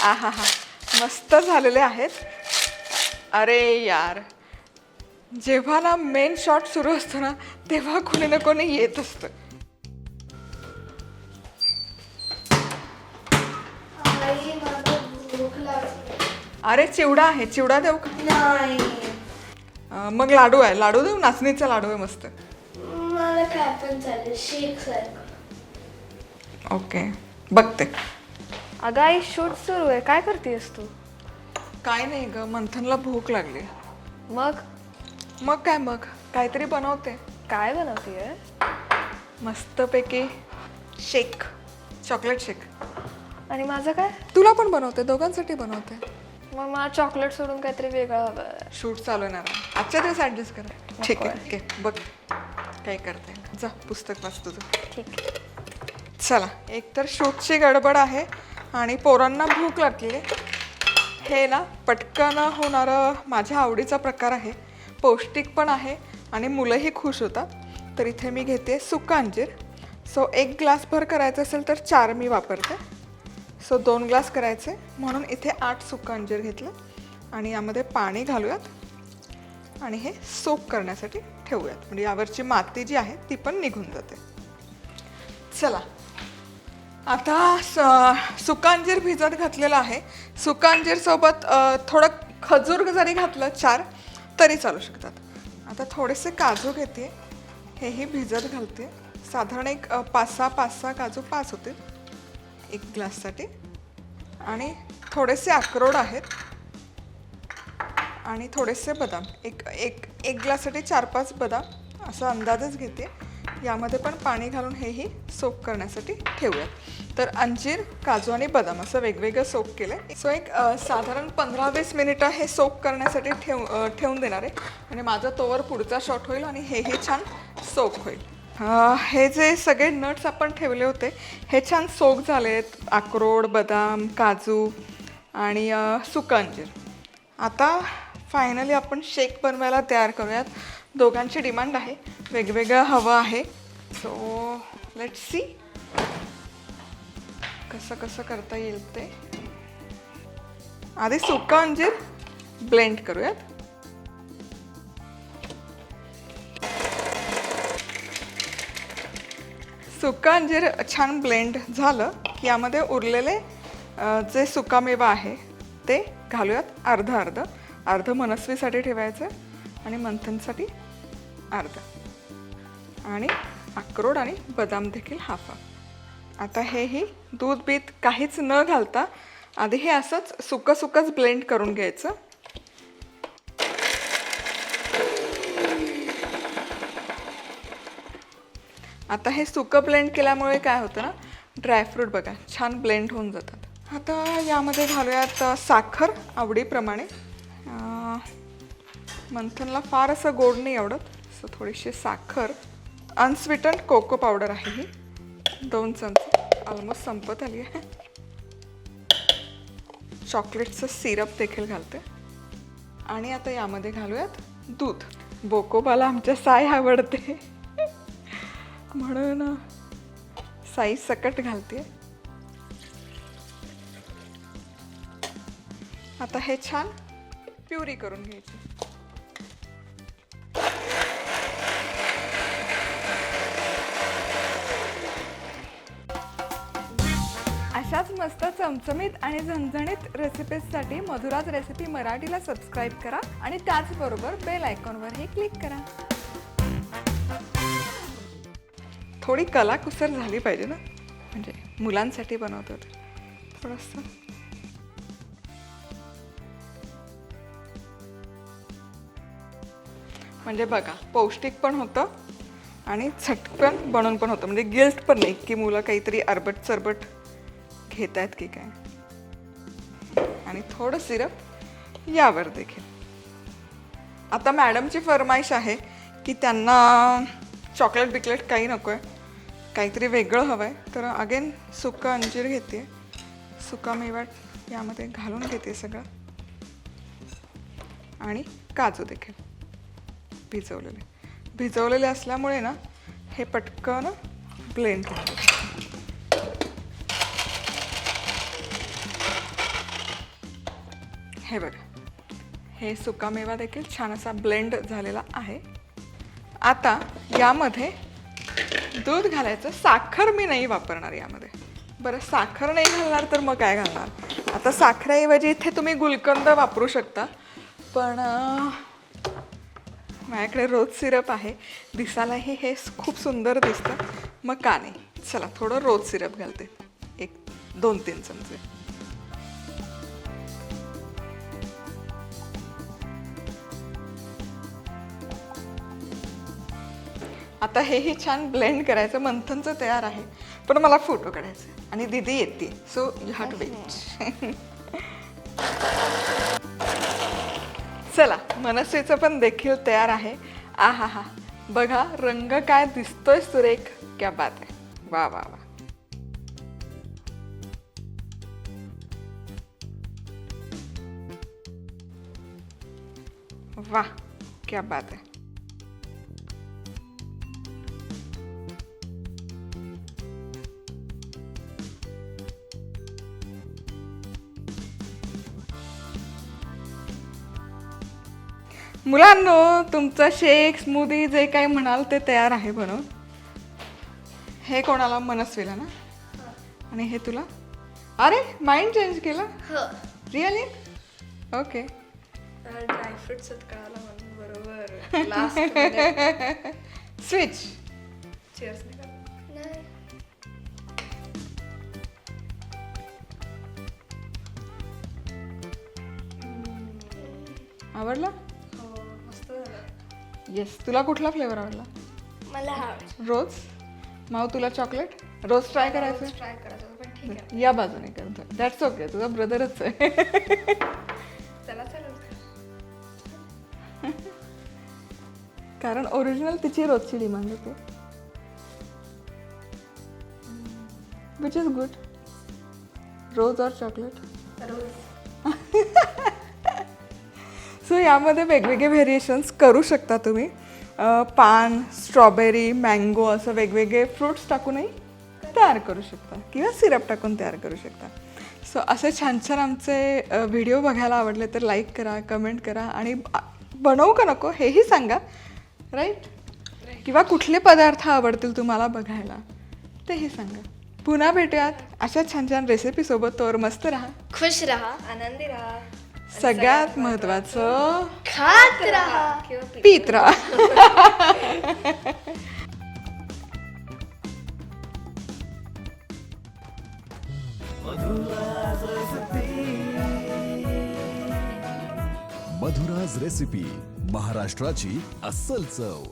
आहा हा, मस्त झालेले आहेत. अरे यार, जेव्हा ना मेन शॉट सुरू असतो ना तेव्हा कोणी ना कोणी येत असतं. आई मला भूक लागली. अरे चिवडा आहे, चिवडा देऊ का? नाही मग लाडू आहे, लाडू देऊ? नाचणीचा लाडू आहे मस्त. मला काय पण चालेल, शेक सारखं. ओके, बघते. अगं आई, शूट सुरू आहे, काय करतेस तू? काय नाही ग, मंथनला भूक लागली. मग मग काय, मग काहीतरी बनवते काय बनवतेय? मस्तपैकी शेक, चॉकलेट शेक. आणि माझं काय? तुला पण बनवते, दोघांसाठी बनवते. मग मला चॉकलेट सोडून काहीतरी वेगळं हवं. शूट चालू आहे ना, आजच्या दिवस ॲडजस्ट करा. ठीक आहे, ओके, बघ काय करते. जा पुस्तक वाच तुझं. ठीक आहे. चला, एकतर शूटची गडबड आहे आणि पोरांना भूक लागली. हे ना पटकन होणारं माझ्या आवडीचा प्रकार आहे, पौष्टिक पण आहे आणि मुलंही खुश होतात. तर इथे मी घेते सुका अंजीर. सो 1 ग्लास भर करायचं असेल तर 4 मी वापरते. सो 2 ग्लास करायचे म्हणून इथे 8 सुका अंजीर घेतलं आणि यामध्ये पाणी घालूयात आणि हे सोक करण्यासाठी ठेवूयात, म्हणजे यावरची माती जी आहे ती पण निघून जाते. चला, आता सुका अंजीर भिजत घातलेलं आहे. सुका अंजीरसोबत थोडं खजूर जरी घातलं 4 तरी चालू शकतात. आता थोडेसे काजू घेते, हेही भिजत घालते. साधारण एक 5-6 काजू 5 होते 1 ग्लाससाठी. आणि थोडेसे अक्रोड आहेत आणि थोडेसे बदाम. एक ग्लाससाठी 4-5 बदाम असा अंदाजच घेते. यामध्ये पण पाणी घालून हेही सोक करण्यासाठी ठेवूयात. तर अंजीर, काजू आणि बदाम असं वेगवेगळं सोक केलं आहे. सो एक साधारण 15-20 मिनिटं हे सोक करण्यासाठी ठेवून देणार आहे. आणि माझा तोवर पुढचा शॉट होईल आणि हेही छान सोक होईल. हे जे सगळे नट्स आपण ठेवले होते हे छान सोक झाले आहेत, अक्रोड, बदाम, काजू आणि सुका अंजीर. आता फायनली आपण शेक बनवायला तयार करूयात. दोघांची डिमांड आहे, वेगवेगळं हवं आहे. सो लेट्स सी कसं कसं करता येईल ते. आधी सुका अंजीर ब्लेंड करूयात. सुका अंजीर छान ब्लेंड झालं की यामध्ये उरलेले जे सुकामेवा आहे ते घालूयात. अर्ध मनस्वीसाठी ठेवायचं आणि मंथनसाठी अर्ध, आणि अक्रोड आणि बदाम देखील हाफ. आता हेही दूध बीत काहीच न घालता आधी हे असंच सुकंच ब्लेंड करून घ्यायचं. आता हे सुकं ब्लेंड केल्यामुळे काय होतं ना, ड्रायफ्रूट बघा छान ब्लेंड होऊन जातात. आता यामध्ये घालूयात साखर आवडीप्रमाणे. मंथनला फार असं गोड नाही आवडत, सो थोडीशी साखर. अनस्वीटन्ड कोको पावडर आहे ही 2 चमचे, ऑलमोस्ट संपत आली आहे. चॉकलेटचं सिरप देखील घालते. आणि आता यामध्ये घालूयात दूध. बोकोबाला आमच्या साई आवडते म्हणून साई सकट घालते. आता हे छान प्युरी करून घ्यायची. अशाच मस्त चमचमीत आणि झणझणीत रेसिपीजसाठी मधुराज रेसिपी मराठीला सबस्क्राईब करा आणि त्याचबरोबर बेल आयकॉनवरही क्लिक करा. थोडी कलाकुसर झाली पाहिजे ना, म्हणजे मुलांसाठी बनवतो थोडंसं. म्हणजे बघा, पौष्टिक पण होतं आणि झटकन बनवून पण होतं. म्हणजे गिल्ट पण नाही की मुलं काहीतरी अरबट चरबट घेत आहेत की काय. आणि थोडं सिरप यावर देखील. आता मॅडमची फरमाईश आहे की त्यांना चॉकलेट बिकलेट काही नको आहे, काहीतरी वेगळं हवं आहे. तर अगेन सुका अंजीर घेते, सुका मेवा यामध्ये घालून घेते सगळं, आणि काजू देखील भिजवलेले असल्यामुळे ना हे पटकन ब्लेंड होतं. हे बघा, हे सुकामेवा देखील छान असा ब्लेंड झालेला आहे. आता यामध्ये दूध घालायचं. साखर मी नाही वापरणार यामध्ये. बरं, साखर नाही घालणार तर मग काय घालणार? आता साखरेऐवजी इथे तुम्ही गुलकंद वापरू शकता, पण माझ्याकडे रोज सिरप आहे. दिसायलाही हे खूप सुंदर दिसतं, मग का नाही. चला थोडं रोज सिरप घालते, 1-2-3 चमचे. आता हेही छान ब्लेंड करायचं. मंथनचं तयार आहे, पण मला फोटो काढायचे आणि दीदी येते, so you have to wait. चला, मनसेचं पण देखील तयार आहे. आहा हा, बघा रंग काय दिसतोय सुरेख. क्या बात आहे. वा वा वा. वाह, क्या बात आहे. मुलांनो, तुमचं शेक, स्मूदी जे काही म्हणाल ते तयार आहे बनवून. हे कोणाला? मनस्वीला ना? आणि हे तुला? अरे, माइंड चेंज केलं? रिअली? ओके. ड्रायफ्रुट्स कळाला म्हणून बरोबर लास्ट स्विच. चीअर्स. नाही. आवडला? मस्त झालं. येस. तुला कुठला फ्लेवर आवडला? मला हा रोज. माऊ, तुला चॉकलेट? रोज ट्राय करायचं. ट्राय करायचं पण ठीक आहे. या बाजूने करतो. दॅट्स ओके, तुझा ब्रदरच आहे. चला चला. कारण ओरिजिनल तिची रोजची डिमांड होते, विच इज गुड. रोज और चॉकलेट. सो यामध्ये वेगवेगळे व्हेरिएशन्स करू शकता तुम्ही. पान, स्ट्रॉबेरी, मँगो असं वेगवेगळे फ्रुट्स टाकूनही तयार करू शकता किंवा सिरप टाकून तयार करू शकता. सो असे छान छान आमचे व्हिडिओ बघायला आवडले तर लाईक करा, कमेंट करा आणि बनवू का नको हेही सांगा, राईट? किंवा कुठले पदार्थ आवडतील तुम्हाला बघायला तेही सांगा. पुन्हा भेटूयात अशा छान छान रेसिपीसोबत. तोवर मस्त राहा, खुश रहा, आनंदी राहा. सगळ्यात महत्त्वाचं खात रहा. किंवा पीत राहा. मधुराज रेसिपी, महाराष्ट्राची अस्सल चव.